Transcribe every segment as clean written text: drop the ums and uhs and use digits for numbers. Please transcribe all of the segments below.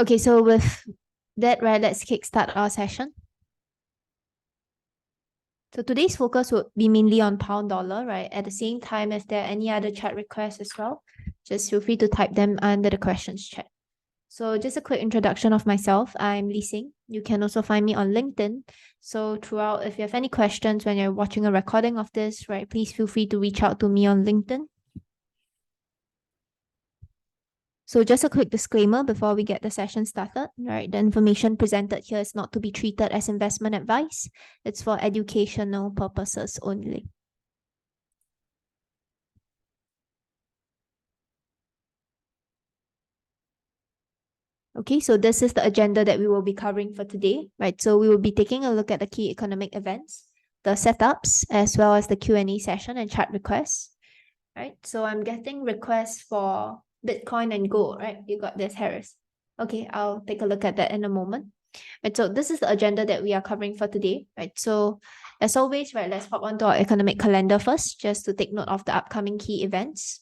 Okay, so with that, right, let's kickstart our session. So today's focus would be mainly on pound dollar, right? At the same time, if there are any other chat requests as well, just feel free to type them under the questions chat. So just a quick introduction of myself. I'm Lee Sing. You can also find me on LinkedIn. So throughout, if you have any questions when you're watching a recording of this, right, please feel free to reach out to me on LinkedIn. So just a quick disclaimer before we get the session started, right? The information presented here is not to be treated as investment advice. It's for educational purposes only. Okay, so this is the agenda that we will be covering for today, right? So we will be taking a look at the key economic events, the setups, as well as the Q&A session and chat requests, right? So I'm getting requests for Bitcoin and gold, right? You got this, Harris. Okay, I'll take a look at that in a moment. Right, so this is the agenda that we are covering for today, right? So as always, right, let's hop onto our economic calendar first, just to take note of the upcoming key events.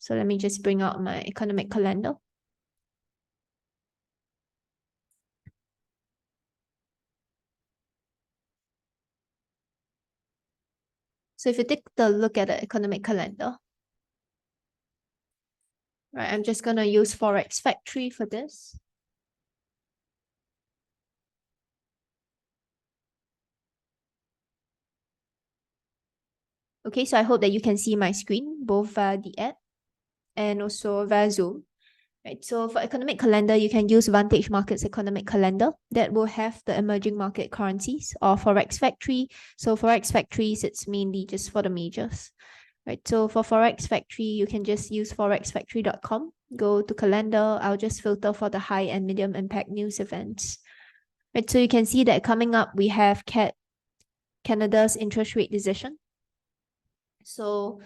So let me just bring out my economic calendar. So if you take a look at the economic calendar, right, I'm just going to use Forex Factory for this. Okay, so I hope that you can see my screen, both via the app and also via Zoom. Right, so for economic calendar, you can use Vantage Markets economic calendar that will have the emerging market currencies or Forex Factory. So Forex Factories, it's mainly just for the majors. Right, so for Forex Factory, you can just use forexfactory.com. Go to calendar. I'll just filter for the high and medium impact news events. Right, so you can see that coming up, we have Canada's interest rate decision. So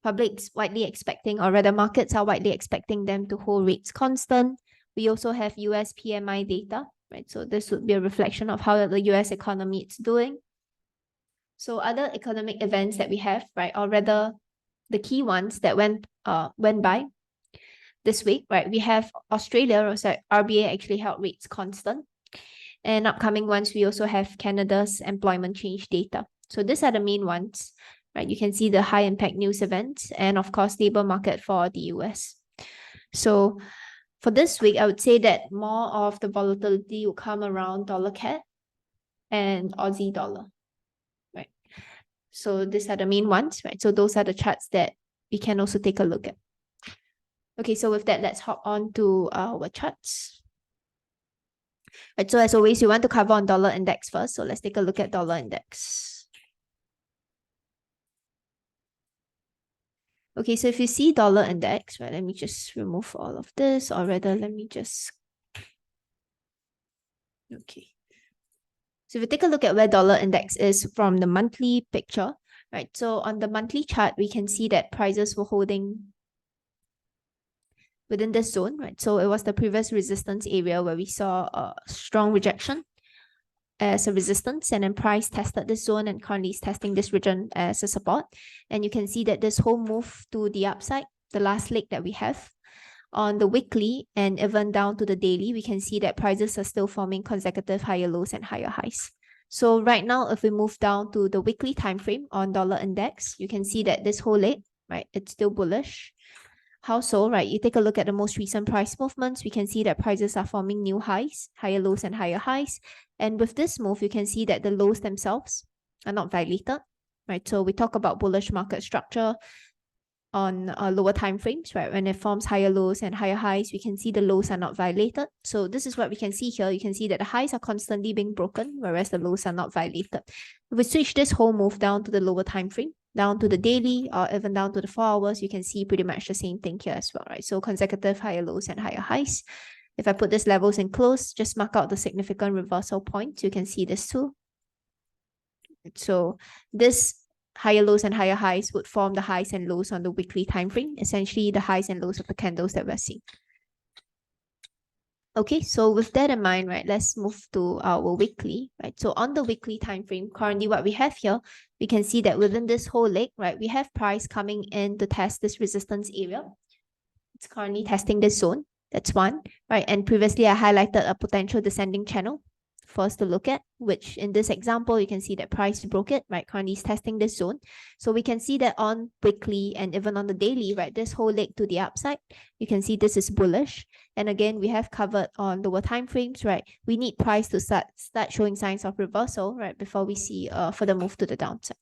public's widely expecting, or rather markets are widely expecting them to hold rates constant. We also have US PMI data, right? So this would be a reflection of how the US economy is doing. So other economic events that we have, right, or rather the key ones that went by this week, right? We have Australia, or sorry, RBA actually held rates constant. And upcoming ones, we also have Canada's employment change data. So these are the main ones, right? You can see the high impact news events and of course, labor market for the US. So for this week, I would say that more of the volatility will come around dollar CAD and Aussie dollar, right? So these are the main ones, right? So those are the charts that we can also take a look at. Okay, so with that, let's hop on to our charts. Right, so as always, we want to cover on dollar index first. So let's take a look at dollar index. Okay, so if you see dollar index, right, let me just remove all of this, or rather, let me just, okay. So if you take a look at where dollar index is from the monthly picture, right, so on the monthly chart, we can see that prices were holding within this zone, right? So it was the previous resistance area where we saw a strong rejection as a resistance, and then price tested this zone and currently is testing this region as a support. And you can see that this whole move to the upside, the last leg that we have on the weekly and even down to the daily, we can see that prices are still forming consecutive higher lows and higher highs. So right now, if we move down to the weekly time frame on dollar index, you can see that this whole leg, right, it's still bullish. How so, right? You take a look at the most recent price movements, we can see that prices are forming new highs, higher lows and higher highs. And with this move, you can see that the lows themselves are not violated, right? So we talk about bullish market structure on lower time frames, right? When it forms higher lows and higher highs, we can see the lows are not violated. So this is what we can see here. You can see that the highs are constantly being broken, whereas the lows are not violated. If we switch this whole move down to the lower time frame, down to the daily or even down to the 4 hours, you can see pretty much the same thing here as well, right? So consecutive higher lows and higher highs. If I put these levels in close, just mark out the significant reversal points. You can see this too. So this higher lows and higher highs would form the highs and lows on the weekly time frame, essentially the highs and lows of the candles that we're seeing. Okay, so with that in mind, right, let's move to our weekly, right? So on the weekly time frame, currently what we have here, we can see that within this whole leg, right, we have price coming in to test this resistance area. It's currently testing this zone. That's one, right? And previously I highlighted a potential descending channel for us to look at, which in this example, you can see that price broke it, right? Currently is testing this zone. So we can see that on weekly and even on the daily, right? This whole leg to the upside, you can see this is bullish. And again, we have covered on lower time frames, right? We need price to start showing signs of reversal, right? Before we see a further move to the downside.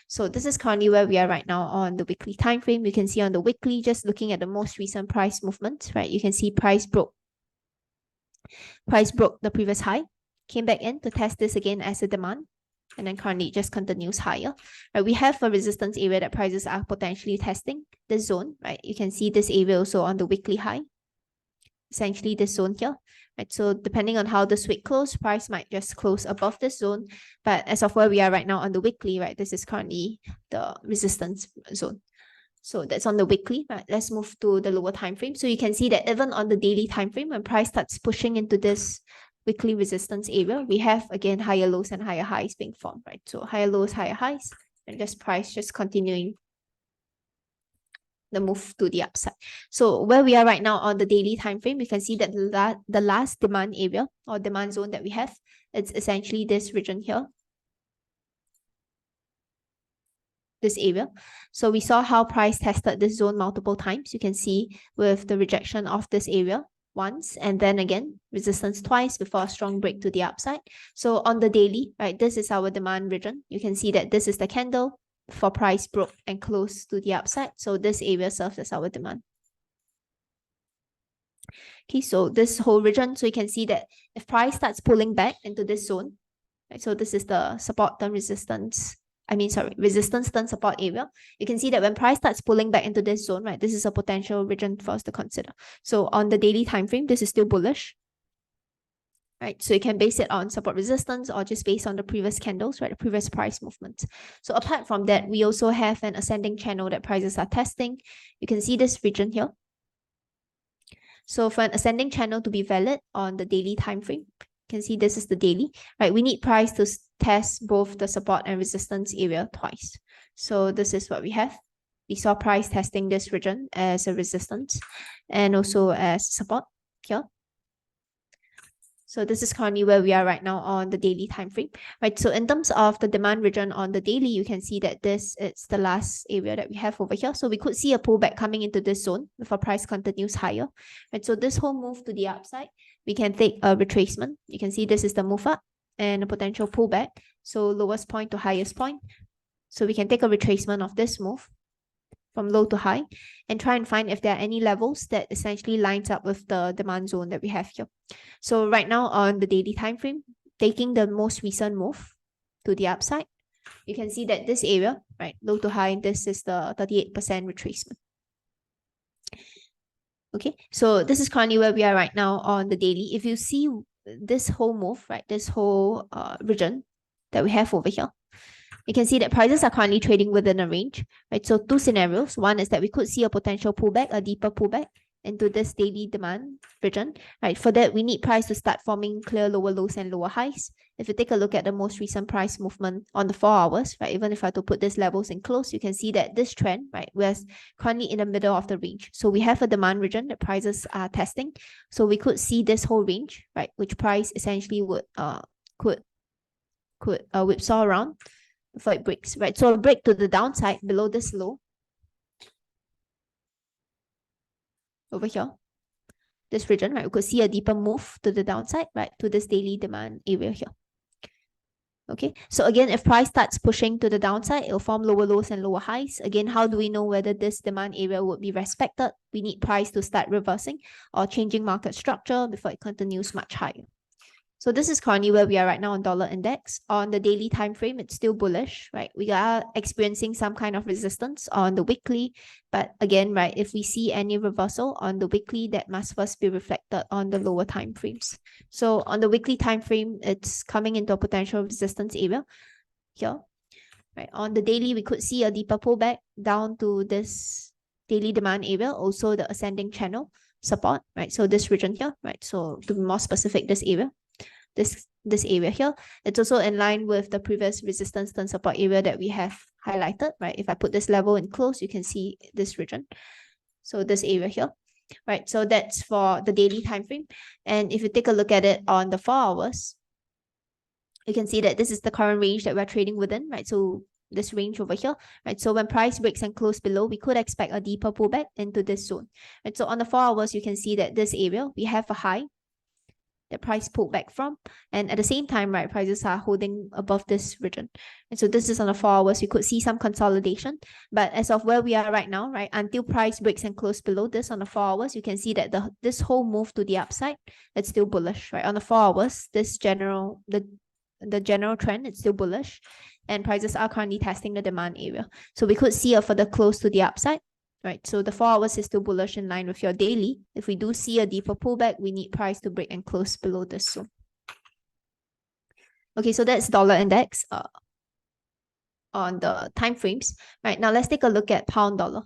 So this is currently where we are right now on the weekly time frame. You can see on the weekly, just looking at the most recent price movement, right? You can see price broke the previous high, came back in to test this again as a demand, and then currently just continues higher. Right, we have a resistance area that prices are potentially testing this zone, right? You can see this area also on the weekly high, essentially this zone here, right? So depending on how this week close, price might just close above this zone, but as of where we are right now on the weekly, right, this is currently the resistance zone. So that's on the weekly, right? Let's move to the lower time frame. So you can see that even on the daily time frame, when price starts pushing into this weekly resistance area, we have again higher lows and higher highs being formed, right? So higher lows, higher highs, and just price just continuing the move to the upside. So where we are right now on the daily time frame, we can see that the last demand area or demand zone that we have, it's essentially this region here, this area. So we saw how price tested this zone multiple times. You can see with the rejection of this area once, and then again resistance twice before a strong break to the upside. So on the daily, right, this is our demand region. You can see that this is the candle for price broke and closed to the upside. So this area serves as our demand. Okay, so this whole region, so you can see that if price starts pulling back into this zone, right, so this is the support turn resistance, resistance turn support area. You can see that when price starts pulling back into this zone, right, this is a potential region for us to consider. So on the daily time frame, this is still bullish, right? So you can base it on support resistance or just based on the previous candles, right, the previous price movement. So apart from that, we also have an ascending channel that prices are testing. You can see this region here. So for an ascending channel to be valid on the daily time frame, you can see this is the daily, right? We need price to test both the support and resistance area twice. So this is what we have. We saw price testing this region as a resistance and also as support here. So this is currently where we are right now on the daily time frame, right? So in terms of the demand region on the daily, you can see that this is the last area that we have over here. So we could see a pullback coming into this zone before price continues higher, right? So this whole move to the upside, we can take a retracement. You can see this is the move up and a potential pullback. So lowest point to highest point. So we can take a retracement of this move from low to high and try and find if there are any levels that essentially lines up with the demand zone that we have here. So right now on the daily time frame, taking the most recent move to the upside, you can see that this area, right, low to high, this is the 38% retracement. Okay, so this is currently where we are right now on the daily. If you see this whole move, right, this whole region that we have over here, you can see that prices are currently trading within a range, right? So two scenarios. One is that we could see a potential pullback, a deeper pullback into this daily demand region, right? For that, we need price to start forming clear lower lows and lower highs. If you take a look at the most recent price movement on the 4 hours, right? Even if I were to put these levels in close, you can see that this trend, right, we're currently in the middle of the range. So we have a demand region that prices are testing. So we could see this whole range, right, which price essentially would could whipsaw around before it breaks, right? So a break to the downside below this low over here, this region, right? We could see a deeper move to the downside, right, to this daily demand area here. Okay, so again, if price starts pushing to the downside, it'll form lower lows and lower highs. Again, how do we know whether this demand area would be respected? We need price to start reversing or changing market structure before it continues much higher. So this is currently where we are right now on dollar index. On the daily time frame, it's still bullish, right? We are experiencing some kind of resistance on the weekly, but again, right, if we see any reversal on the weekly, that must first be reflected on the lower time frames. So on the weekly time frame, it's coming into a potential resistance area here, right? On the daily, we could see a deeper pullback down to this daily demand area, also the ascending channel support, right? So this region here, right? So to be more specific, this area. This area here, it's also in line with the previous resistance turn support area that we have highlighted, right? If I put this level in close, you can see this region. So this area here. right? So that's for the daily time frame. And if you take a look at it on the 4 hours, you can see that this is the current range that we're trading within, right? So this range over here, right? So when price breaks and close below, we could expect a deeper pullback into this zone, right? So on the 4 hours, you can see that this area, we have a high the price pulled back from, and at the same time, right, prices are holding above this region. And so this is on the 4 hours, we could see some consolidation, but as of where we are right now, right, until price breaks and close below this on the 4 hours, you can see that this whole move to the upside, it's still bullish, right? On the 4 hours, this general trend, it's still bullish, and prices are currently testing the demand area. So we could see a further close to the upside, right? So the 4 hours is still bullish in line with your daily. If we do see a deeper pullback, we need price to break and close below this zone. Okay, so that's dollar index on the time frames. Right, now let's take a look at pound dollar.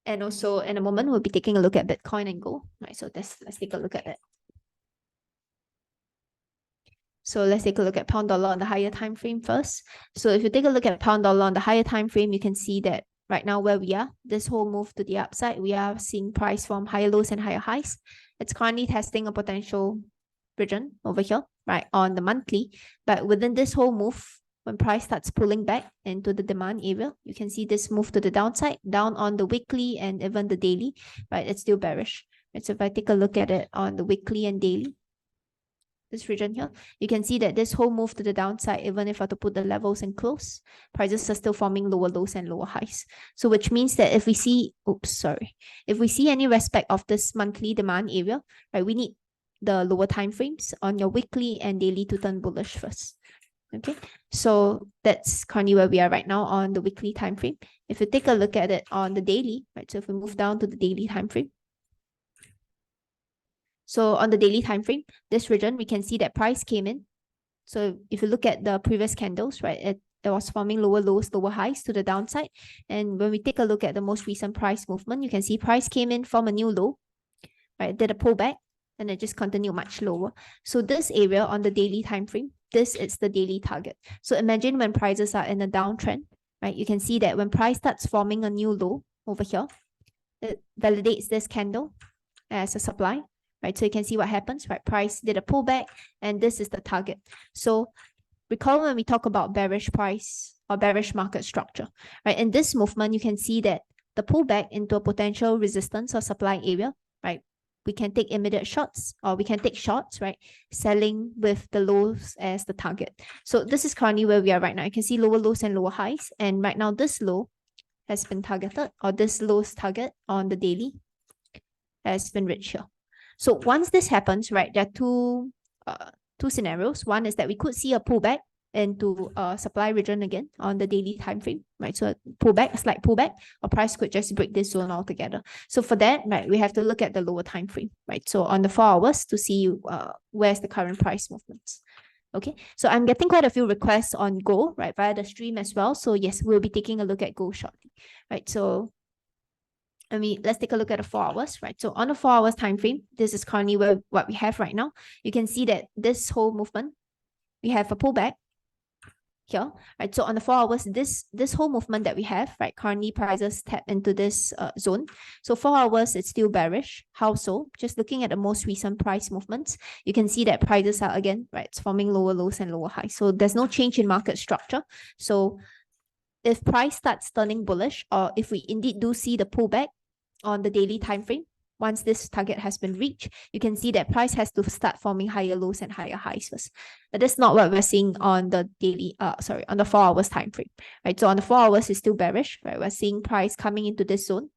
And also in a moment, we'll be taking a look at Bitcoin and gold. Right, so let's take a look at that. So let's take a look at pound dollar on the higher time frame first. So if you take a look at pound dollar on the higher time frame, you can see that right now where we are, this whole move to the upside, we are seeing price form higher lows and higher highs. It's currently testing a potential region over here, right, on the monthly. But within this whole move, when price starts pulling back into the demand area, you can see this move to the downside, down on the weekly and even the daily, right, it's still bearish. Right, so if I take a look at it on the weekly and daily, this region here, you can see that this whole move to the downside, even if I were to put the levels and close, prices are still forming lower lows and lower highs. So which means that if we see, if we see any respect of this monthly demand area, right, we need the lower time frames on your weekly and daily to turn bullish first. Okay, so that's currently where we are right now on the weekly time frame. If you take a look at it on the daily, right, so if we move down to the daily time frame, so on the daily time frame, this region, we can see that price came in. So if you look at the previous candles, right, it was forming lower lows, lower highs to the downside. And when we take a look at the most recent price movement, you can see price came in from a new low, right, did a pullback, and it just continued much lower. So this area on the daily time frame, this is the daily target. So imagine when prices are in a downtrend, right, you can see that when price starts forming a new low over here, it validates this candle as a supply. Right, so you can see what happens, right? Price did a pullback, and this is the target. So recall when we talk about bearish price or bearish market structure, right? In this movement, you can see that the pullback into a potential resistance or supply area, right? We can take immediate shots, or we can take shots, right? Selling with the lows as the target. So this is currently where we are right now. You can see lower lows and lower highs. And right now, this low has been targeted, or this low's target on the daily has been reached here. So once this happens, right, there are two scenarios. One is that we could see a pullback into a supply region again on the daily time frame, right? So a slight pullback, or price could just break this zone altogether. So for that, right, we have to look at the lower time frame, right? So on the 4 hours to see where's the current price movements. Okay, so I'm getting quite a few requests on gold, right, via the stream as well. So yes, we'll be taking a look at gold shortly, right? So let's take a look at the 4 hours, right? So on the 4 hours time frame, this is currently what we have right now. You can see that this whole movement, we have a pullback here, right? So on the 4 hours, this whole movement that we have, right? Currently prices tap into this zone. So 4 hours, it's still bearish. How so? Just looking at the most recent price movements, you can see that prices are again, right? It's forming lower lows and lower highs. So there's no change in market structure. So if price starts turning bullish, or if we indeed do see the pullback on the daily time frame, once this target has been reached, you can see that price has to start forming higher lows and higher highs first. But that's not what we're seeing on the on the 4 hours time frame, right? So on the 4 hours, it's still bearish, right? We're seeing price coming into this zone.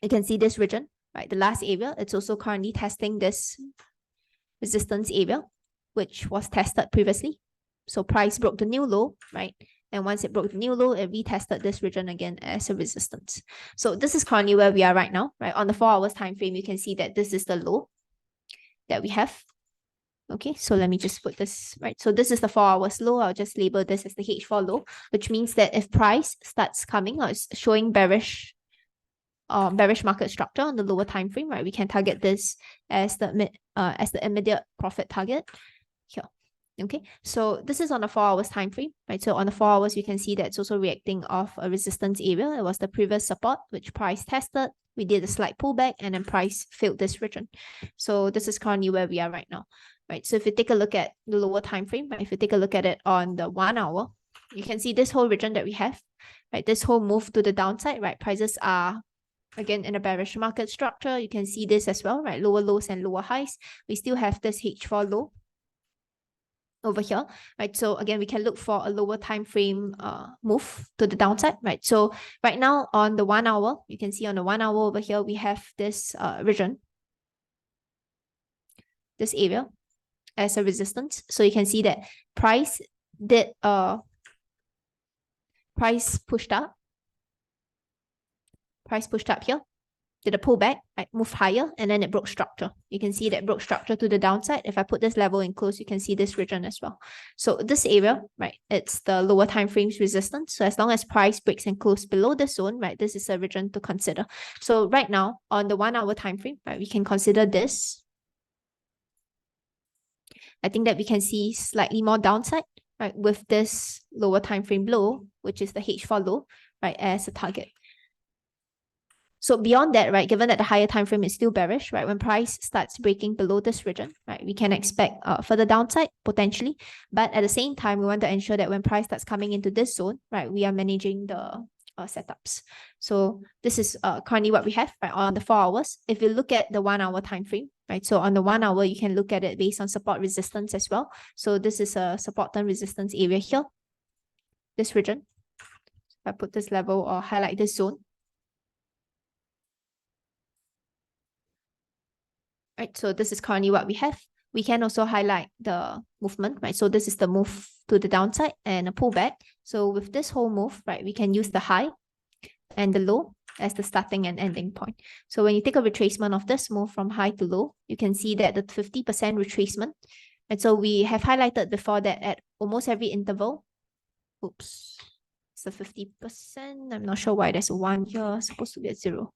You can see this region, right? The last area, it's also currently testing this resistance area, which was tested previously. So price broke the new low, right? And once it broke the new low, it retested this region again as a resistance. So this is currently where we are right now, right? On the 4 hours time frame, you can see that this is the low that we have. Okay, so let me just put this, right? So this is the 4 hours low. I'll just label this as the H4 low, which means that if price starts coming or is showing bearish market structure on the lower time frame, right? We can target this as the immediate profit target here. Okay, so this is on the 4 hours time frame, right? So on the 4 hours, you can see that it's also reacting off a resistance area. It was the previous support, which price tested. We did a slight pullback and then price filled this region. So this is currently where we are right now, right? So if you take a look at the lower time frame, right? If you take a look at it on the 1 hour, you can see this whole region that we have, right? This whole move to the downside, right? Prices are again in a bearish market structure. You can see this as well, right? Lower lows and lower highs. We still have this H4 low over here, right? So again, we can look for a lower time frame move to the downside, right? So right now on the 1 hour, you can see on the 1 hour over here, we have this region, this area as a resistance. So you can see that price did price pushed up here, did a pullback, right, moved higher, and then it broke structure. You can see that broke structure to the downside. If I put this level in close, you can see this region as well. So this area, right, it's the lower time frames resistance. So as long as price breaks and close below the zone, right, this is a region to consider. So right now on the 1 hour time frame, right, we can consider this. I think that we can see slightly more downside, right, with this lower time frame low, which is the H4 low, right, as a target. So beyond that, right, given that the higher time frame is still bearish, right, when price starts breaking below this region, right, we can expect further downside potentially. But at the same time, we want to ensure that when price starts coming into this zone, right, we are managing the setups. So this is currently what we have, right, on the 4 hours. If you look at the 1 hour time frame, right, so on the 1 hour, you can look at it based on support resistance as well. So this is a support and resistance area here, this region. I put this level or highlight this zone. Right, so this is currently what we have. We can also highlight the movement, right? So this is the move to the downside and a pullback. So with this whole move, right, we can use the high and the low as the starting and ending point. So when you take a retracement of this move from high to low, you can see that the 50% retracement. And so we have highlighted before that at almost every interval. Oops, it's a 50%. I'm not sure why there's a 1 here, it's supposed to be a 0.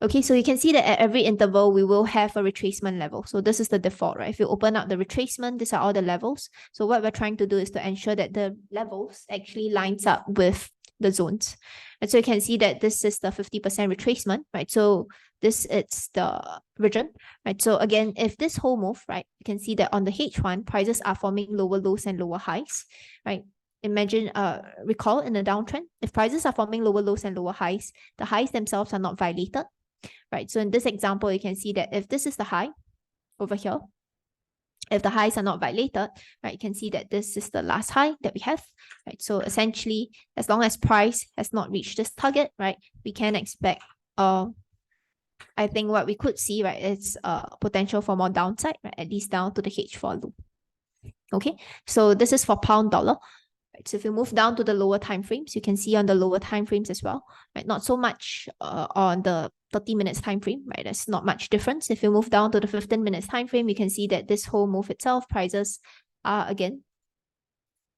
Okay, so you can see that at every interval, we will have a retracement level. So this is the default, right? If you open up the retracement, these are all the levels. So what we're trying to do is to ensure that the levels actually lines up with the zones. And so you can see that this is the 50% retracement, right? So this is the region, right? So again, if this whole move, right, you can see that on the H1, prices are forming lower lows and lower highs, right? Imagine, recall in a downtrend, if prices are forming lower lows and lower highs, the highs themselves are not violated, right? So in this example, you can see that if this is the high over here, if the highs are not violated, right, you can see that this is the last high that we have, right? So essentially, as long as price has not reached this target, right, we can expect, I think what we could see, right, is potential for more downside, right, at least down to the H4 loop. Okay, so this is for pound dollar. Right, so if you move down to the lower time frames, you can see on the lower time frames as well, right? Not so much on the 30 minutes time frame, right? There's not much difference. If you move down to the 15 minutes time frame, you can see that this whole move itself, prices are again,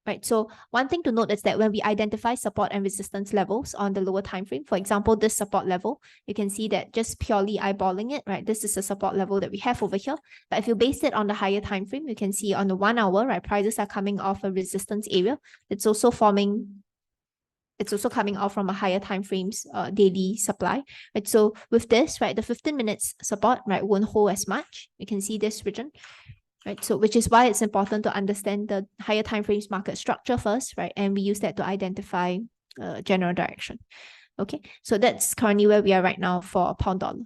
right? So one thing to note is that when we identify support and resistance levels on the lower time frame, for example, this support level, you can see that just purely eyeballing it, right? This is a support level that we have over here. But if you base it on the higher time frame, you can see on the 1 hour, right, prices are coming off a resistance area. It's also coming off from a higher time frames daily supply, right? So with this, right, the 15 minutes support, right, won't hold as much. You can see this region, right? So which is why it's important to understand the higher time frames market structure first, right? And we use that to identify general direction. Okay, so that's currently where we are right now for pound dollar.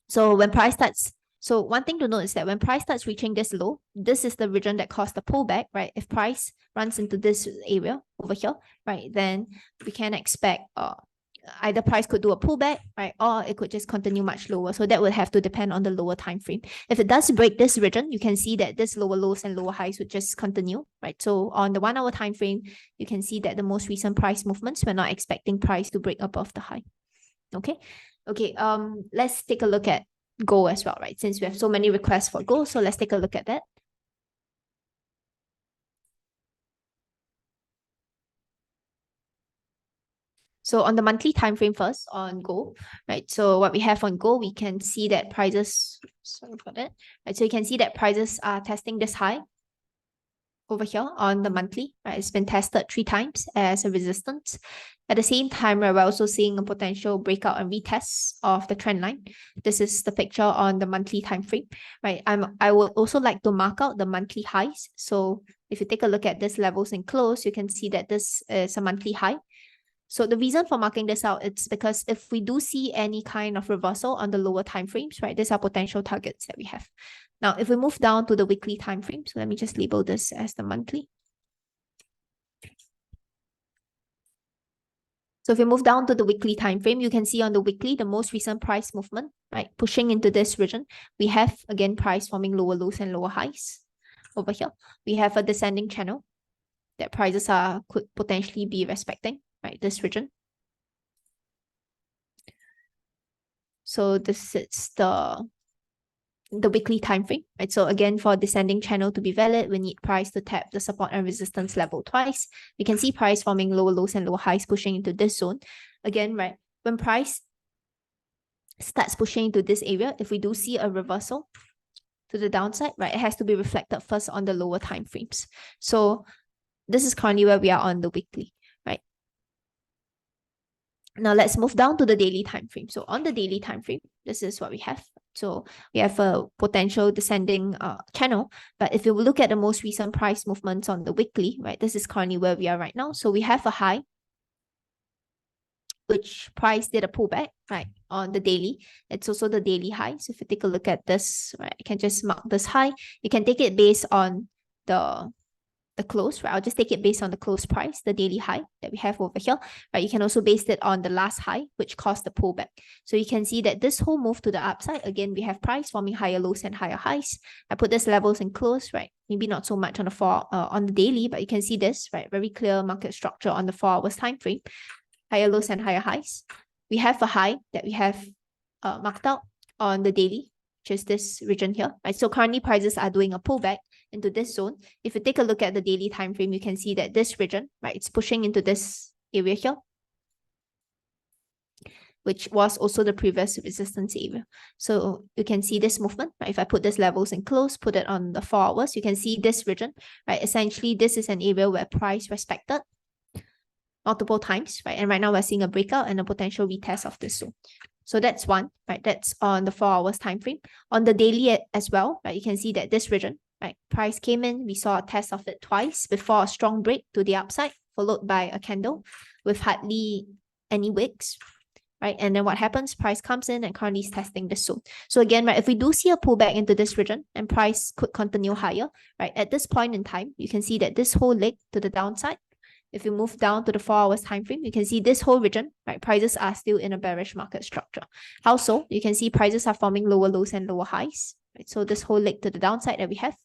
So when price starts, so one thing to note is that when price starts reaching this low, this is the region that caused the pullback, right? If price runs into this area over here, right, then we can expect either price could do a pullback, right, or it could just continue much lower. So that would have to depend on the lower time frame. If it does break this region, you can see that this lower lows and lower highs would just continue, right? So on the 1 hour time frame, you can see that the most recent price movements, we're not expecting price to break above the high. Okay. Let's take a look at gold as well, right? Since we have so many requests for gold, so let's take a look at that. So on the monthly time frame first on gold, right? So what we have on gold, we can see that prices, sorry for that, right? So you can see that prices are testing this high over here on the monthly, right? It's been tested 3 times as a resistance. At the same time, we're also seeing a potential breakout and retest of the trend line. This is the picture on the monthly time frame, right? I would also like to mark out the monthly highs. So if you take a look at this levels in close, you can see that this is a monthly high. So the reason for marking this out, it's because if we do see any kind of reversal on the lower time frames, right, these are potential targets that we have. Now, if we move down to the weekly time frame, so let me just label this as the monthly. So if we move down to the weekly time frame, you can see on the weekly, the most recent price movement, right, pushing into this region. We have, again, price forming lower lows and lower highs. Over here, we have a descending channel that prices could potentially be respecting, right, this region. So this is the weekly time frame, right? So again, for descending channel to be valid, we need price to tap the support and resistance level twice. We can see price forming lower lows and lower highs pushing into this zone. Again, right, when price starts pushing into this area, if we do see a reversal to the downside, right, it has to be reflected first on the lower time frames. So this is currently where we are on the weekly, right? Now let's move down to the daily time frame. So on the daily time frame, this is what we have. So we have a potential descending channel. But if you look at the most recent price movements on the weekly, right, this is currently where we are right now. So we have a high, which price did a pullback, right, on the daily. It's also the daily high. So if you take a look at this, right, I can just mark this high. You can take it based on the close, right? I'll just take it based on the close price, the daily high that we have over here, right? You can also base it on the last high, which caused the pullback. So you can see that this whole move to the upside, again, we have price forming higher lows and higher highs. I put this levels in close, right? Maybe not so much on the on the daily, but you can see this, right? Very clear market structure on the 4 hours time frame, higher lows and higher highs. We have a high that we have marked out on the daily, which is this region here, right? So currently prices are doing a pullback into this zone. If you take a look at the daily time frame, you can see that this region, right, it's pushing into this area here, which was also the previous resistance area. So you can see this movement, right? If I put this levels in close, put it on the 4 hours, you can see this region, right? Essentially, this is an area where price respected multiple times, right? And right now we're seeing a breakout and a potential retest of this zone. So that's one, right? That's on the 4 hours time frame. On the daily as well, right? You can see that this region, right? Price came in, we saw a test of it twice before a strong break to the upside, followed by a candle with hardly any wicks, right? And then what happens? Price comes in and currently is testing this zone. So again, right, if we do see a pullback into this region and price could continue higher, right? At this point in time, you can see that this whole leg to the downside, if you move down to the 4 hours time frame, you can see this whole region, right? Prices are still in a bearish market structure. How so? You can see prices are forming lower lows and lower highs, right? So this whole leg to the downside that we have.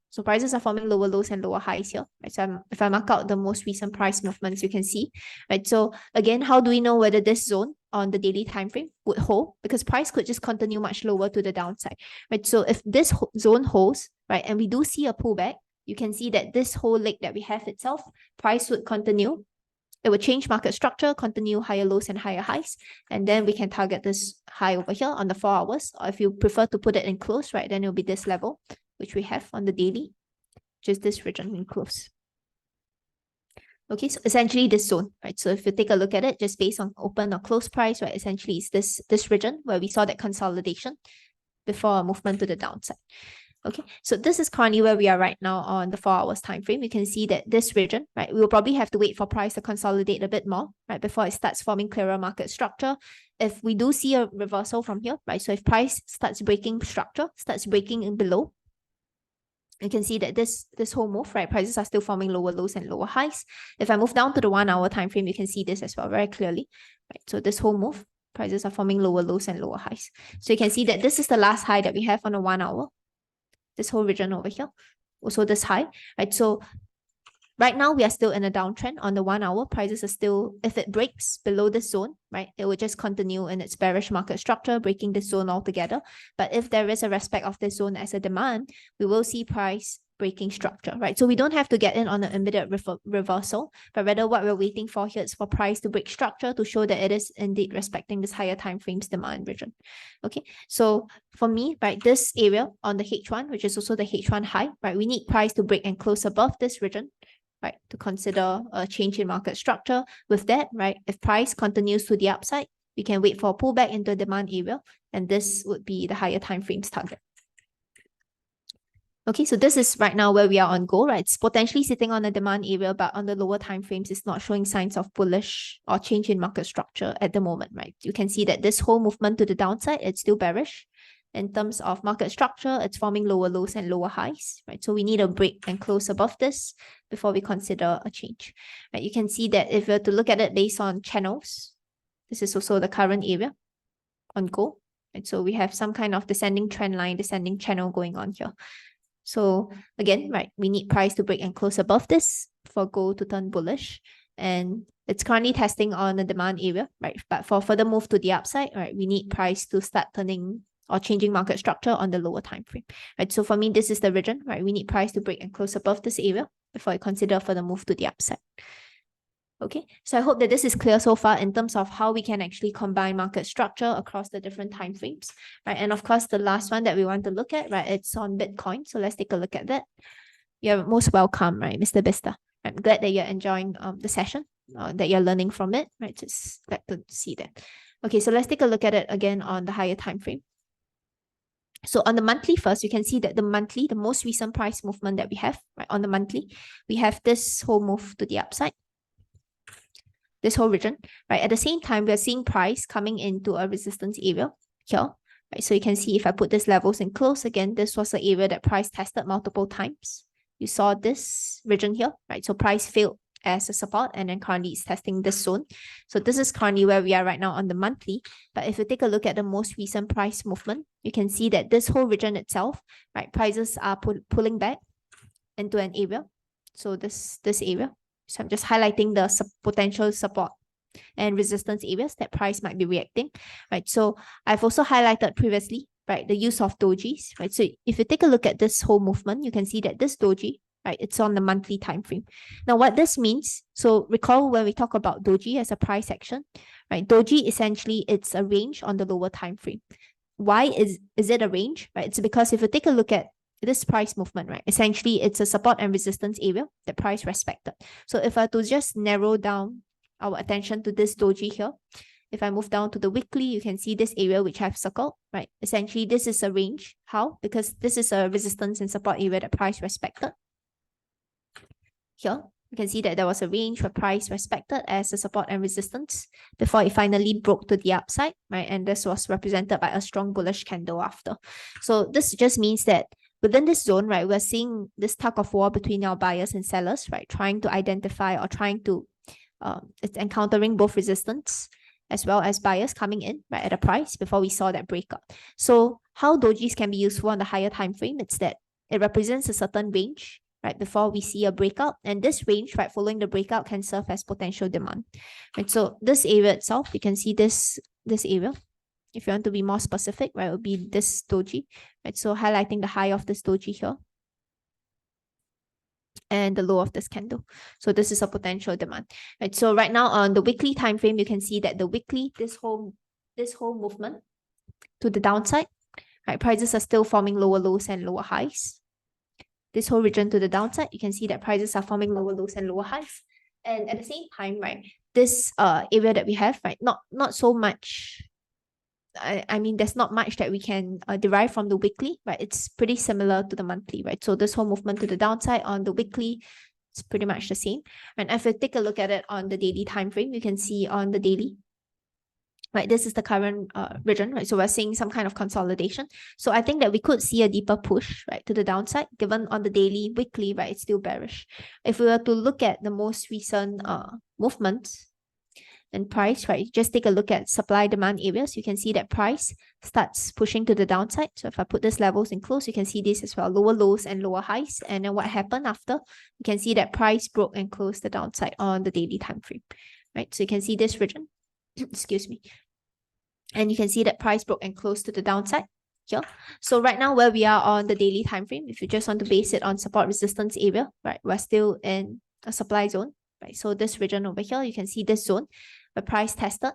So prices are forming lower lows and lower highs here, right? So if I mark out the most recent price movements, you can see, right? So again, how do we know whether this zone on the daily time frame would hold? Because price could just continue much lower to the downside, right? So if this zone holds, right, and we do see a pullback, you can see that this whole leg that we have itself, price would continue. It would change market structure, continue higher lows and higher highs. And then we can target this high over here on the 4 hours. Or if you prefer to put it in close, right, then it'll be this level, which we have on the daily, which is this region in close. Okay, so essentially this zone, right? So if you take a look at it, just based on open or close price, right, essentially it's this region where we saw that consolidation before a movement to the downside. Okay, so this is currently where we are right now on the 4 hours time frame. You can see that this region, right, we will probably have to wait for price to consolidate a bit more, right, before it starts forming clearer market structure. If we do see a reversal from here, right, so if price starts breaking structure, starts breaking in below, you can see that this whole move, right, prices are still forming lower lows and lower highs. If I move down to the 1 hour time frame, you can see this as well very clearly, right? So this whole move, prices are forming lower lows and lower highs. So you can see that this is the last high that we have on the 1 hour. This whole region over here, also this high, right? So right now we are still in a downtrend on the 1 hour. Prices are still, if it breaks below this zone, right, it will just continue in its bearish market structure, breaking this zone altogether. But if there is a respect of this zone as a demand, we will see price breaking structure, right? So we don't have to get in on an immediate reversal, but rather what we're waiting for here is for price to break structure to show that it is indeed respecting this higher time frames demand region. Okay, so for me, right, this area on the H1, which is also the H1 high, right, we need price to break and close above this region, right, to consider a change in market structure. With that, right, if price continues to the upside, we can wait for a pullback into the demand area, and this would be the higher time frames target. Okay, so this is right now where we are on gold, right? It's potentially sitting on the demand area, but on the lower time frames, it's not showing signs of bullish or change in market structure at the moment, right? You can see that this whole movement to the downside, it's still bearish. In terms of market structure, it's forming lower lows and lower highs, right? So we need a break and close above this before we consider a change, right? You can see that if we were to look at it based on channels, this is also the current area on gold, right? So we have some kind of descending trend line, descending channel going on here. So again, right, we need price to break and close above this for gold to turn bullish. And it's currently testing on the demand area, right? But for further move to the upside, right, we need price to start turning or changing market structure on the lower time frame, right? So for me, this is the region, right? We need price to break and close above this area before I consider further move to the upside. Okay, so I hope that this is clear so far in terms of how we can actually combine market structure across the different time frames, right? And of course, the last one that we want to look at, right, it's on Bitcoin. So let's take a look at that. You're most welcome, right, Mr. Bista. I'm glad that you're enjoying the session, that you're learning from it, right? Just glad to see that. Okay, so let's take a look at it again on the higher time frame. So on the monthly first, you can see that the monthly, the most recent price movement that we have, right, on the monthly, we have this whole move to the upside, this whole region, right? At the same time, we're seeing price coming into a resistance area here, right? So you can see if I put these levels in close, again, this was the area that price tested multiple times. You saw this region here, right? So price failed as a support, and then currently it's testing this zone. So this is currently where we are right now on the monthly. But if you take a look at the most recent price movement, you can see that this whole region itself, right, prices are pulling back into an area. So this area. So I'm just highlighting the potential support and resistance areas that price might be reacting, right? So I've also highlighted previously, right, the use of dojis, right? So if you take a look at this whole movement, you can see that this doji, right, it's on the monthly time frame. Now, what this means, so recall when we talk about doji as a price action, right? Doji essentially it's a range on the lower time frame. Why is it a range, right? It's because if you take a look at this price movement, right, essentially it's a support and resistance area that price respected. So if I were to just narrow down our attention to this doji here, if I move down to the weekly, you can see this area which I've circled, right? Essentially, this is a range. How? Because this is a resistance and support area that price respected. Here, you can see that there was a range where price respected as a support and resistance before it finally broke to the upside, right? And this was represented by a strong bullish candle after. So this just means that within this zone, right, we're seeing this tug of war between our buyers and sellers, right? Trying to identify or trying to, it's encountering both resistance as well as buyers coming in, right, at a price before we saw that breakout. So how dojis can be useful on the higher time frame, it's that it represents a certain range, right, before we see a breakout. And this range, right, following the breakout can serve as potential demand, right? So this area itself, you can see this area. If you want to be more specific, right, it would be this doji, right? So highlighting the high of this doji here and the low of this candle. So this is a potential demand, right? So right now on the weekly time frame, you can see that the weekly, this whole movement to the downside, right, prices are still forming lower lows and lower highs. This whole region to the downside, you can see that prices are forming lower lows and lower highs. And at the same time, right, this area that we have, right, not so much. I mean, there's not much that we can derive from the weekly, right? It's pretty similar to the monthly, right? So this whole movement to the downside on the weekly, it's pretty much the same. And if you take a look at it on the daily time frame, you can see on the daily, right, this is the current region, right? So we're seeing some kind of consolidation. So I think that we could see a deeper push, right, to the downside, given on the daily, weekly, right, it's still bearish. If we were to look at the most recent movements and price, right, just take a look at supply demand areas. You can see that price starts pushing to the downside. So if I put these levels in close, you can see this as well, lower lows and lower highs. And then what happened after, you can see that price broke and closed the downside on the daily time frame, right? So you can see this region, excuse me. And you can see that price broke and closed to the downside here. So right now where we are on the daily time frame, if you just want to base it on support resistance area, right, we're still in a supply zone, right? So this region over here, you can see this zone, the price tested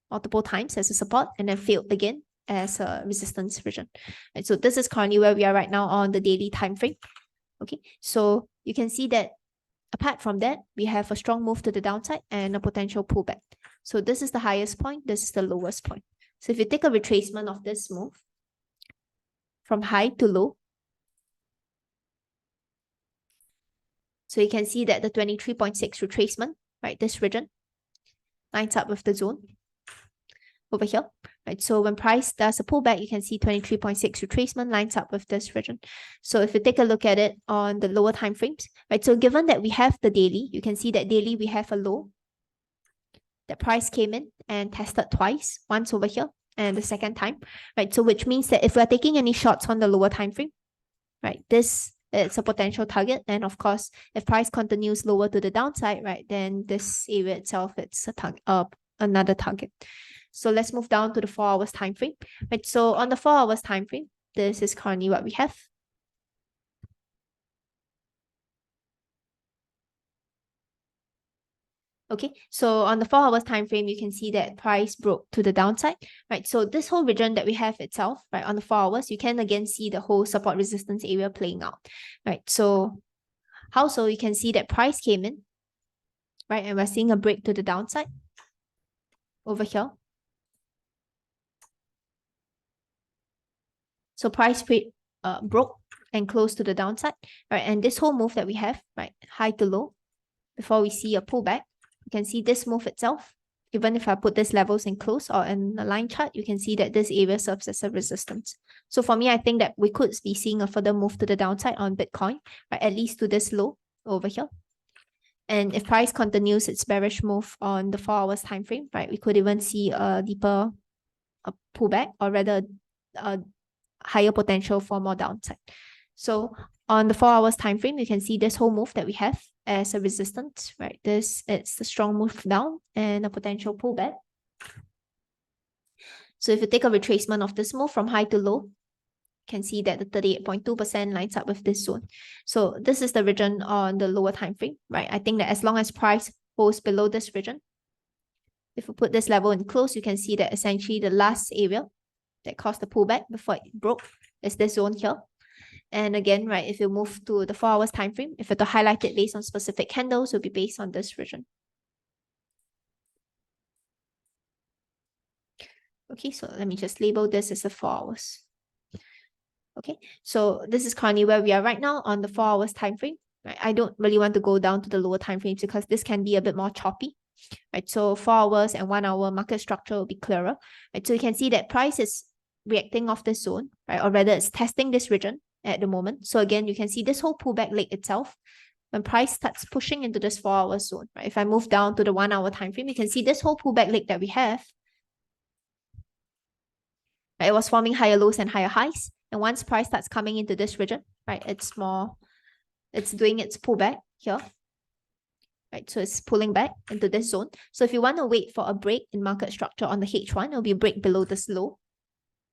multiple times as a support and then failed again as a resistance region. Right? So this is currently where we are right now on the daily time frame. Okay, so you can see that apart from that, we have a strong move to the downside and a potential pullback. So this is the highest point, this is the lowest point. So if you take a retracement of this move from high to low, so you can see that the 23.6 retracement, right, this region lines up with the zone over here, right? So when price does a pullback, you can see 23.6 retracement lines up with this region. So if you take a look at it on the lower time frames, right? So given that we have the daily, you can see that daily we have a low. The price came in and tested twice, once over here and the second time, right? So which means that if we're taking any shots on the lower time frame, right, this is a potential target. And of course, if price continues lower to the downside, right, then this area itself, it's a target, another target. So let's move down to the 4 hours time frame. Right, so on the 4 hours time frame, this is currently what we have. Okay, so on the 4 hours time frame, you can see that price broke to the downside, right? So this whole region that we have itself, right, on the 4 hours, you can again see the whole support resistance area playing out, right? So how so? You can see that price came in, right, and we're seeing a break to the downside over here. So price broke and closed to the downside, right? And this whole move that we have, right, high to low, before we see a pullback, you can see this move itself. Even if I put this levels in close or in a line chart, you can see that this area serves as a resistance. So for me, I think that we could be seeing a further move to the downside on Bitcoin, right, at least to this low over here. And if price continues its bearish move on the 4 hours time frame, right, we could even see a deeper pullback, or rather a higher potential for more downside. So on the 4 hours time frame, you can see this whole move that we have as a resistance, right? This is a strong move down and a potential pullback. So if you take a retracement of this move from high to low, you can see that the 38.2% lines up with this zone. So this is the region on the lower time frame, right? I think that as long as price holds below this region, if we put this level in close, you can see that essentially the last area that caused the pullback before it broke is this zone here. And again, right, if you move to the 4 hours time frame, if you have to highlight it based on specific candles, it will be based on this region. Okay, so let me just label this as a 4 hours. Okay, so this is currently where we are right now on the 4 hours time frame. Right? I don't really want to go down to the lower time frames because this can be a bit more choppy. Right, so 4 hours and 1 hour market structure will be clearer. Right, so you can see that price is reacting off this zone, right, or rather it's testing this region at the moment. So again, you can see this whole pullback leg itself. When price starts pushing into this 4 hour zone, right? If I move down to the 1 hour time frame, you can see this whole pullback leg that we have. Right? It was forming higher lows and higher highs. And once price starts coming into this region, right, it's doing its pullback here. Right, so it's pulling back into this zone. So if you want to wait for a break in market structure on the H1, it'll be a break below this low.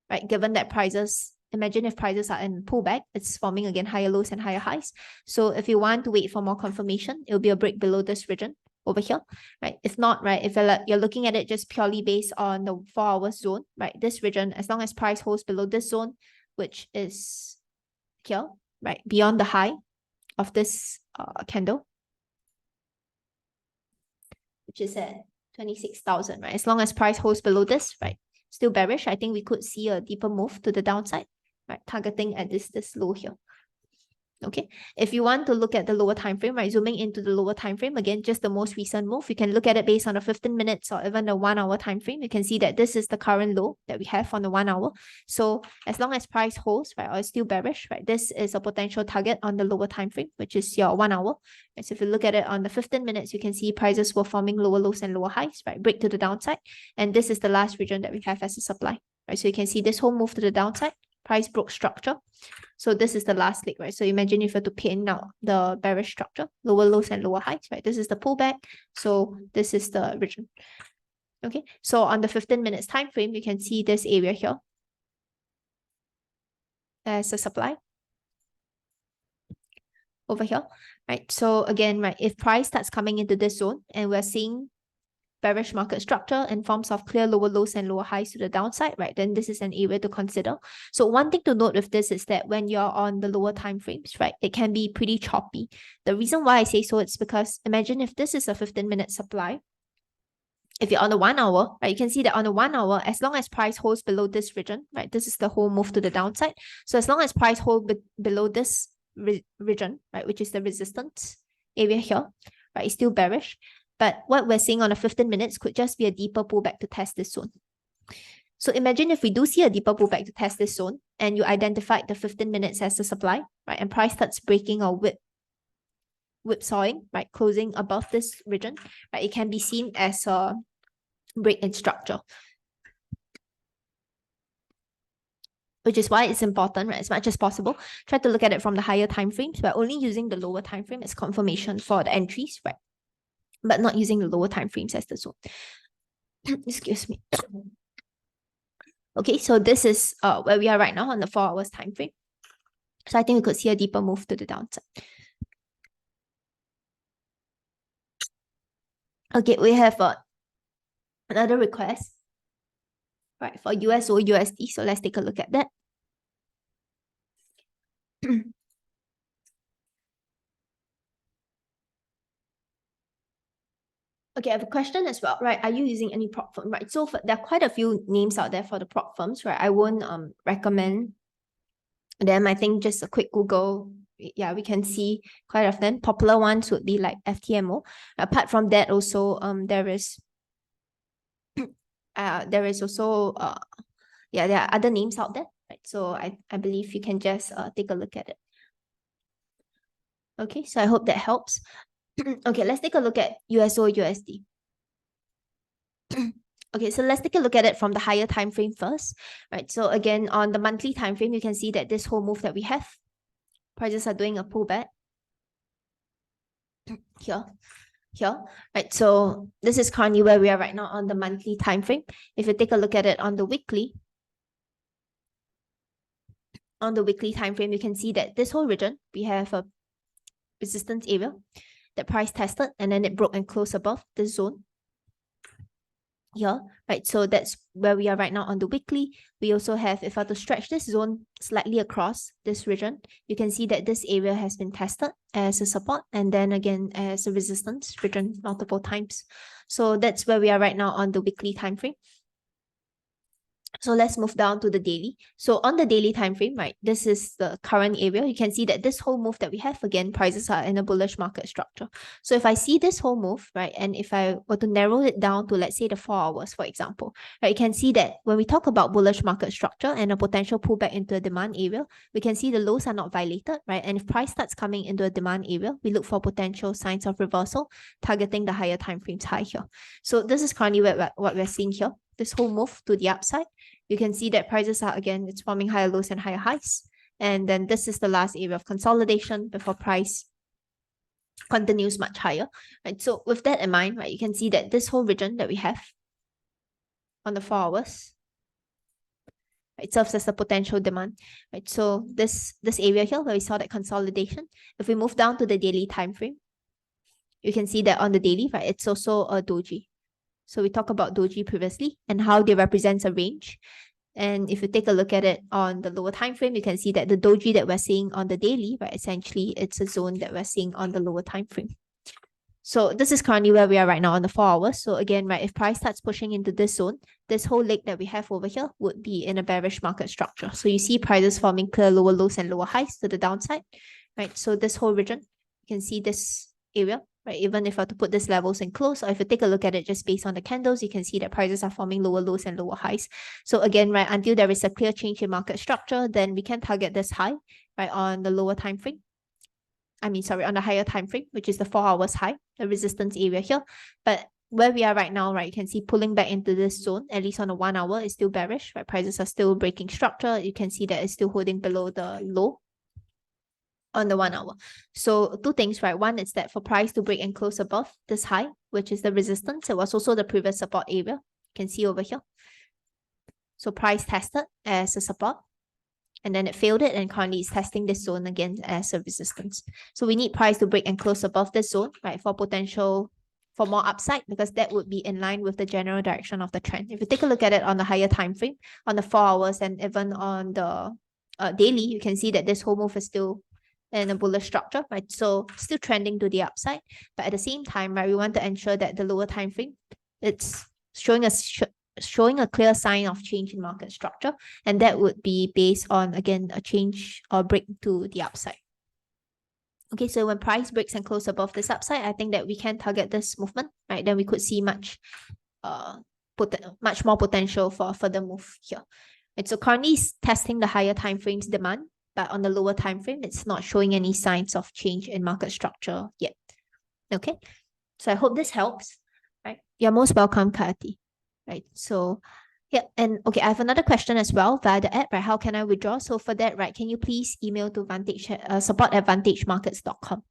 Right, given that prices, imagine if prices are in pullback, it's forming again higher lows and higher highs. So if you want to wait for more confirmation, it'll be a break below this region over here, right? If not, right, if you're looking at it just purely based on the 4 hours zone, right, this region, as long as price holds below this zone, which is here, right, beyond the high of this candle, which is at 26,000, right? As long as price holds below this, right, still bearish, I think we could see a deeper move to the downside, right, targeting at this low here. Okay, if you want to look at the lower time frame, right, zooming into the lower time frame, again, just the most recent move, you can look at it based on the 15 minutes or even the 1 hour time frame. You can see that this is the current low that we have on the 1 hour. So as long as price holds, right, or it's still bearish, right, this is a potential target on the lower time frame, which is your 1 hour. Right, so if you look at it on the 15 minutes, you can see prices were forming lower lows and lower highs, right, break to the downside. And this is the last region that we have as a supply, right? So you can see this whole move to the downside, price broke structure. So this is the last leg, right? So imagine if you have to pin out the bearish structure, lower lows and lower highs, right? This is the pullback. So this is the region. Okay, so on the 15 minutes time frame, you can see this area here. as a supply over here, right? So again, right, if price starts coming into this zone and we're seeing bearish market structure in forms of clear lower lows and lower highs to the downside, right, then this is an area to consider. So one thing to note with this is that when you're on the lower time frames, right, it can be pretty choppy. The reason why I say so, it's because imagine if this is a 15-minute supply. If you're on the 1 hour, right, you can see that on the 1 hour, as long as price holds below this region, right, this is the whole move to the downside. So as long as price holds below this region, right, which is the resistance area here, right, it's still bearish. But what we're seeing on the 15 minutes could just be a deeper pullback to test this zone. So imagine if we do see a deeper pullback to test this zone and you identified the 15 minutes as the supply, right, and price starts breaking or whipsawing, right, closing above this region, right, it can be seen as a break in structure. Which is why it's important, right, as much as possible, try to look at it from the higher time frames. We're only using the lower time frame as confirmation for the entries, right, but not using the lower time frames as the zone. Excuse me. Okay, so this is where we are right now on the 4 hours time frame. So I think we could see a deeper move to the downside. Okay, we have another request, right, for USO USD. So let's take a look at that. Okay, I have a question as well, right? Are you using any prop firm, right? So there are quite a few names out there for the prop firms, right? I won't recommend them. I think just a quick Google, yeah, we can see quite of them. Popular ones would be like FTMO. Apart from that, also there is also yeah, there are other names out there, right? So I believe you can just take a look at it. Okay, so I hope that helps. Okay, let's take a look at USO USD. Okay, so let's take a look at it from the higher time frame first, right? So again, on the monthly time frame, you can see that this whole move that we have, prices are doing a pullback here, right? So this is currently where we are right now on the monthly time frame. If you take a look at it on the weekly time frame, you can see that this whole region, we have a resistance area that price tested, and then it broke and closed above this zone here, right? So that's where we are right now on the weekly. We also have, if I were to stretch this zone slightly across this region, you can see that this area has been tested as a support and then again as a resistance region multiple times. So that's where we are right now on the weekly time frame. So let's move down to the daily. So on the daily time frame, right, this is the current area. You can see that this whole move that we have, again, prices are in a bullish market structure. So if I see this whole move, right, and if I were to narrow it down to, let's say, the 4 hours, for example, right, you can see that when we talk about bullish market structure and a potential pullback into a demand area, we can see the lows are not violated, right? And if price starts coming into a demand area, we look for potential signs of reversal, targeting the higher time frames high here. So this is currently what we're seeing here. This whole move to the upside, you can see that prices are, again, it's forming higher lows and higher highs. And then this is the last area of consolidation before price continues much higher, right? So with that in mind, right, you can see that this whole region that we have on the 4 hours, it serves as a potential demand, right? So this area here where we saw that consolidation, if we move down to the daily time frame, you can see that on the daily, right, it's also a doji. So we talked about doji previously and how they represent a range. And if you take a look at it on the lower time frame, you can see that the doji that we're seeing on the daily, right, essentially it's a zone that we're seeing on the lower time frame. So this is currently where we are right now on the 4 hours. So again, right, if price starts pushing into this zone, this whole leg that we have over here would be in a bearish market structure. So you see prices forming clear lower lows and lower highs to the downside, right? So this whole region, you can see this area, right? Even if I were to put this levels in close, or if you take a look at it just based on the candles, you can see that prices are forming lower lows and lower highs. So again, right, until there is a clear change in market structure, then we can target this high, right, on the lower time frame. On the higher time frame, which is the 4 hours high, the resistance area here. But where we are right now, right, you can see pulling back into this zone, at least on the 1 hour, is still bearish, right? Prices are still breaking structure. You can see that it's still holding below the low on the 1 hour. So two things, right? One is that for price to break and close above this high, which is the resistance, it was also the previous support area. You can see over here. So price tested as a support. and then it failed it, and currently it's testing this zone again as a resistance. So we need price to break and close above this zone, right, for more upside, because that would be in line with the general direction of the trend. If you take a look at it on the higher time frame, on the 4 hours, and even on the daily, you can see that this whole move is still in a bullish structure, right? So still trending to the upside, but at the same time, right, we want to ensure that the lower time frame, it's showing a clear sign of change in market structure, and that would be based on, again, a change or break to the upside. Okay, so when price breaks and close above this upside, I think that we can target this movement, right? Then we could see much more potential for a further move here. Right, so currently it's testing the higher time frames demand, but on the lower time frame, it's not showing any signs of change in market structure yet. Okay, so I hope this helps. Right, you're most welcome, Kati. Right, so yeah, and okay, I have another question as well via the app, right? How can I withdraw? So for that, right, can you please email to support@vantagemarkets.com,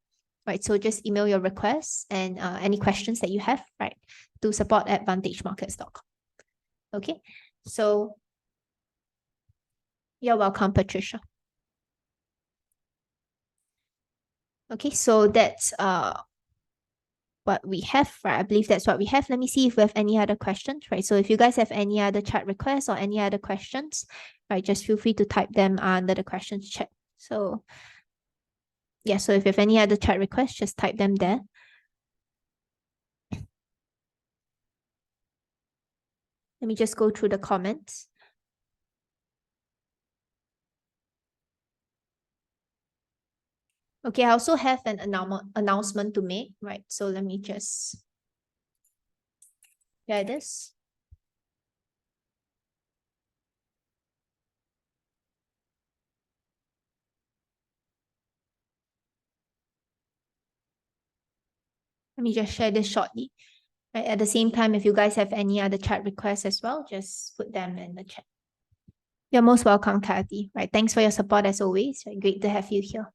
right? So just email your requests and any questions that you have, right, to support@vantagemarkets.com. Okay, so you're welcome, Patricia. Okay, so that's what we have, right? I believe that's what we have. Let me see if we have any other questions, right? So if you guys have any other chat requests or any other questions, right, just feel free to type them under the questions chat. So yeah, so if you have any other chat requests, just type them there. Let me just go through the comments. Okay, I also have an announcement to make, right? So let me just share this. Let me just share this shortly. Right, at the same time, if you guys have any other chat requests as well, just put them in the chat. You're most welcome, Kathy. Right, thanks for your support as always. Right, great to have you here.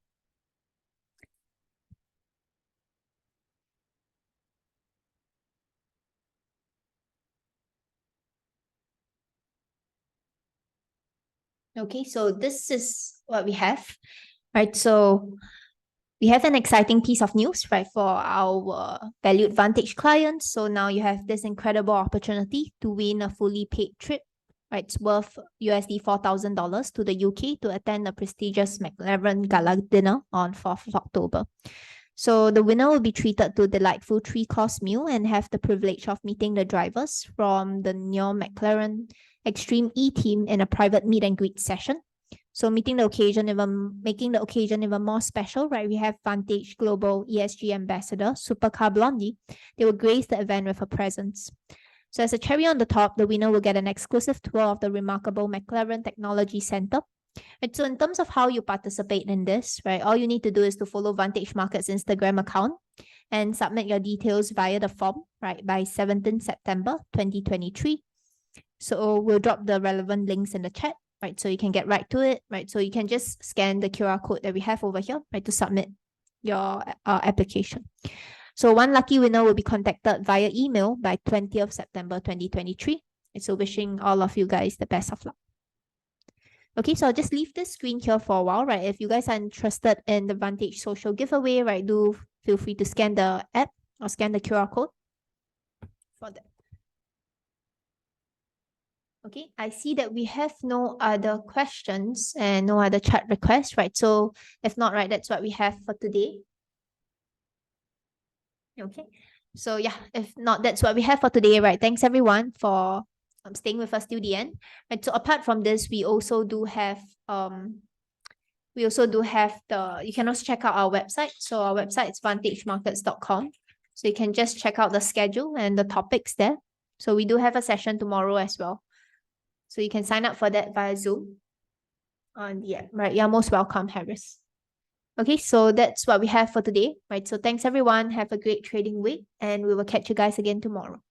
Okay, so this is what we have, right? So we have an exciting piece of news, right, for our valued Vantage clients. So now you have this incredible opportunity to win a fully paid trip, right? It's worth USD $4,000 to the UK to attend a prestigious McLaren Gala dinner on 4th of October. So the winner will be treated to a delightful 3-course meal and have the privilege of meeting the drivers from the Neo McLaren Extreme E team in a private meet and greet session. So making the occasion even more special, right? We have Vantage Global ESG Ambassador, Supercar Blondie. They will grace the event with her presence. So as a cherry on the top, the winner will get an exclusive tour of the remarkable McLaren Technology Center. Right, so in terms of how you participate in this, right, all you need to do is to follow Vantage Markets Instagram account and submit your details via the form, right, by 17th September 2023. So we'll drop the relevant links in the chat, right? So you can get right to it, right? So you can just scan the QR code that we have over here, right, to submit your application. So one lucky winner will be contacted via email by 20th September 2023. So wishing all of you guys the best of luck. Okay, so I'll just leave this screen here for a while, right? If you guys are interested in the Vantage Social giveaway, right, do feel free to scan the app or scan the QR code for that. Okay, I see that we have no other questions and no other chat requests, right? So if not, right, that's what we have for today. Okay, so yeah, if not, that's what we have for today, right? Thanks everyone for staying with us till the end. Right, so apart from this, we also do have you can also check out our website. So our website is vantagemarkets.com. So you can just check out the schedule and the topics there. So we do have a session tomorrow as well. So you can sign up for that via Zoom. Yeah, right. You're most welcome, Harris. Okay, so that's what we have for today, right? So thanks everyone. Have a great trading week, and we will catch you guys again tomorrow.